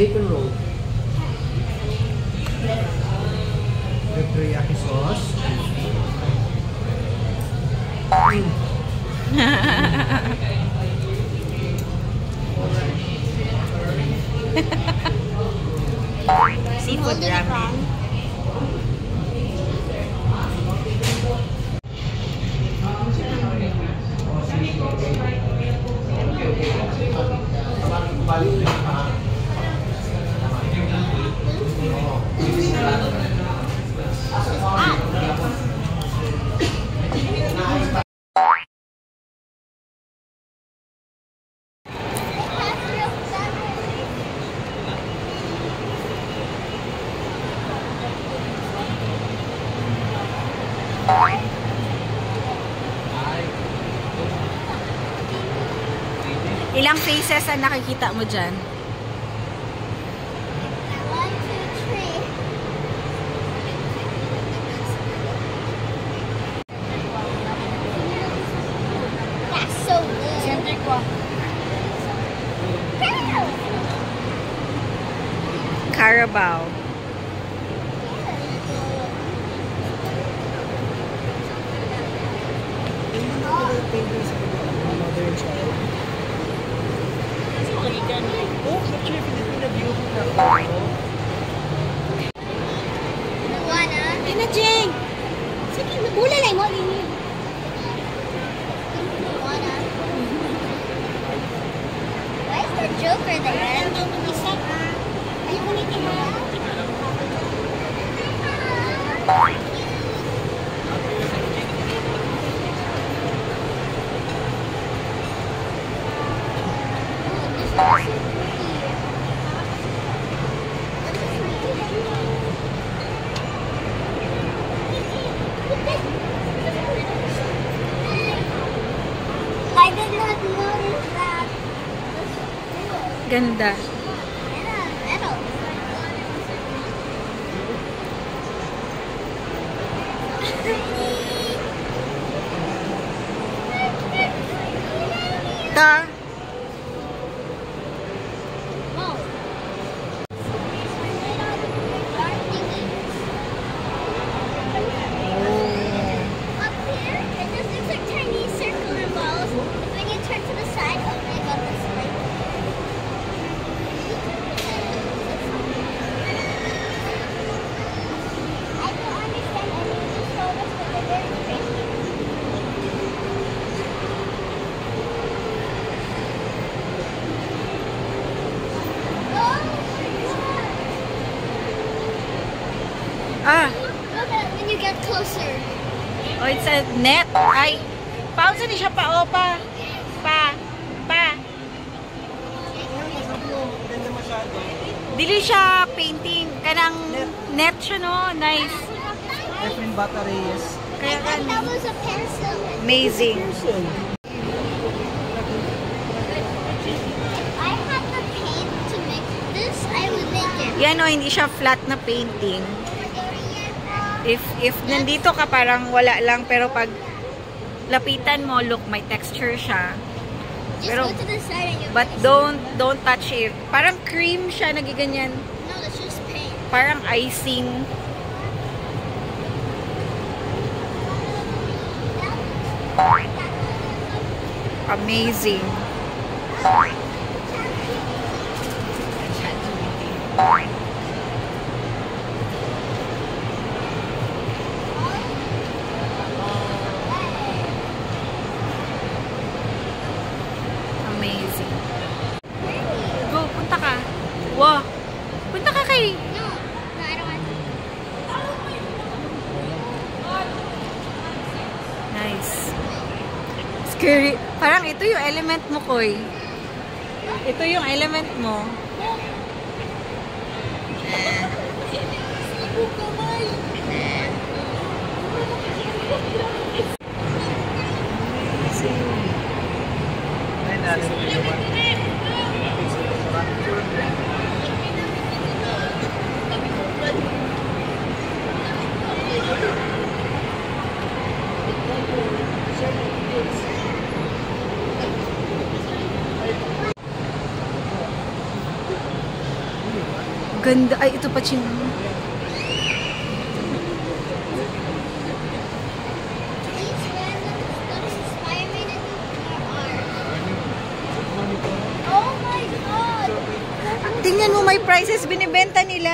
bacon roll. The teriyaki sauce. Seafood ramen. Ilang faces ang nakikita mo dyan? 1, 2, 3. That's so good. Center ko. Carabao. Ina Jeng! Sige, bulalay mo. Why is the Joker there? Are you ulitin mo? I did not notice that. Ganda. Metal. Ta. Whoa. Up here, it just looks like tiny circular balls. When you turn to the side, oh my god, that's like. I don't understand any of these photos, but they're very pretty. Oh Ah. look at it when you get closer. Oh, it's a net. Ay. Paunsa ni siya pa. O, pa. Pa. Dili siya painting. Kanang net siya, no? Nice. Different batteries. Kaya I thought that was a pencil. amazing. If I had the paint to make this, I would make it. Yan, no? Hindi siya flat na painting. If nandito ka parang wala lang, pero pag lapitan mo, look, may texture siya. Just Pero, go to the side and you'll but fix it. don't touch it. Parang cream siya, nagiganyan. No, that's just paint. Parang icing. Amazing. Amazing. Go, punta ka. Wow. Punta ka kay... No, I don't want to. Nice. Scary. Parang ito yung element mo, Koy. Ito yung element mo. Ganda. Ay, ito pa, Ching. These random stuff inspire me to do more art. Oh my god! Tingnan mo, may prices binibenta nila.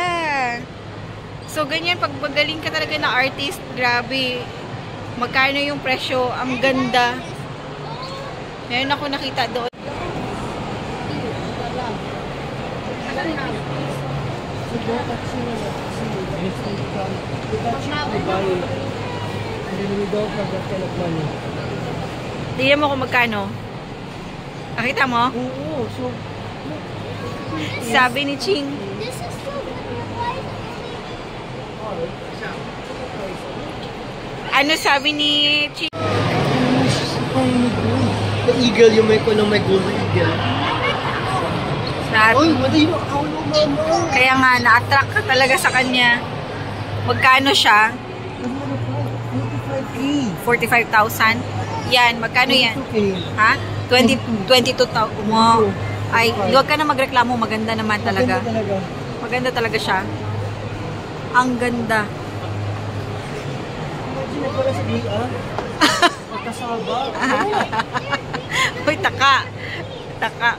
So, ganyan, pag magaling ka talaga na artist, grabe. Magkano yung presyo? Ang ganda. Meron ako nakita doon. Tingnan mo kung magkano. Nakita mo? Oo, so... Sabi ni Ching. This is so good. Why is it Ano sabi ni Ching? The eagle, yung may golden eagle. Oy, mali yung kaulo, mama. Kaya nga, na-attract ka talaga sa kanya. Magkano siya? 45K. 45,000? Yan, magkano yan? 22K. Ha? 22,000. Wow. Ay, huwag ka na magreklamo. Maganda naman talaga. Maganda talaga. Maganda talaga siya. Ang ganda. Imagine na pala sa BA. Pagkasaba. Uy, taka. Taka.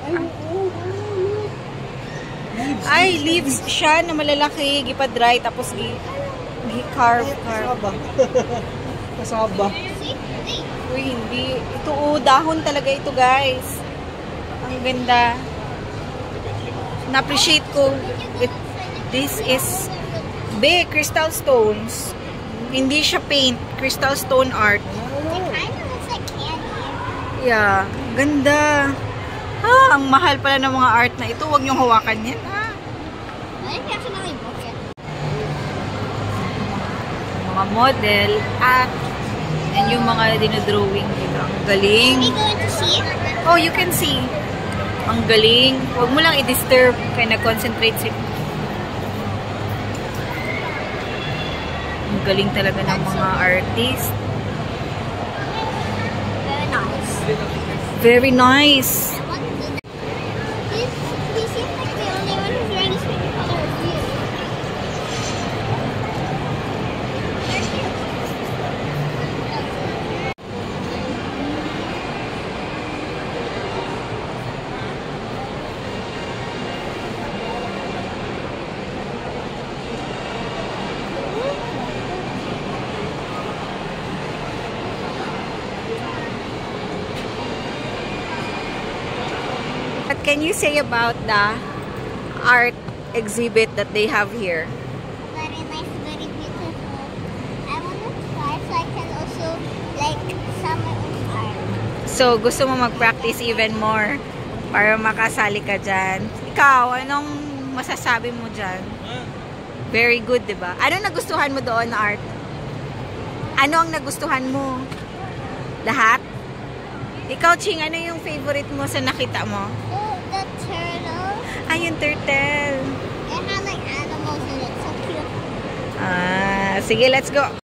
Ay, leaves siya na malalaki. Gipa-dry. Tapos gi-carve. Kasaba. Kasaba. Uy, hindi. Ito, dahon talaga ito, guys. Ang ganda. Na-appreciate ko. This is big crystal stones. Hindi siya paint. Crystal stone art. It kind of looks like candy. Yeah. Ganda. Ha, ang mahal pala ng mga art na ito. Huwag niyong hawakan yan, ha? I think you actually book it. Mga model at and yung mga dinodrawing dito. Ang galing. Are we going to see it? Oh, you can see. Ang galing. Huwag mo lang i-disturb. Kaya nag-concentrate sila. Ang galing talaga ng mga artist. Very nice. Very nice. I want to do that. He seems like the only one who's wearing this pink color of you. They're cute. What can you say about the art exhibit that they have here? Very nice, very beautiful. I want to try so I can also like some my own art. So, gusto mo mag-practice even more para makasali ka dyan. Ikaw, anong masasabi mo dyan? Very good, di ba? Ano nagustuhan mo doon na art? Ano ang nagustuhan mo? Lahat? Ikaw, Ching, ano yung favorite mo sa nakita mo? Oh, the turtle. Ay, yung turtle. It had like animals in it. So cute. Sige, let's go.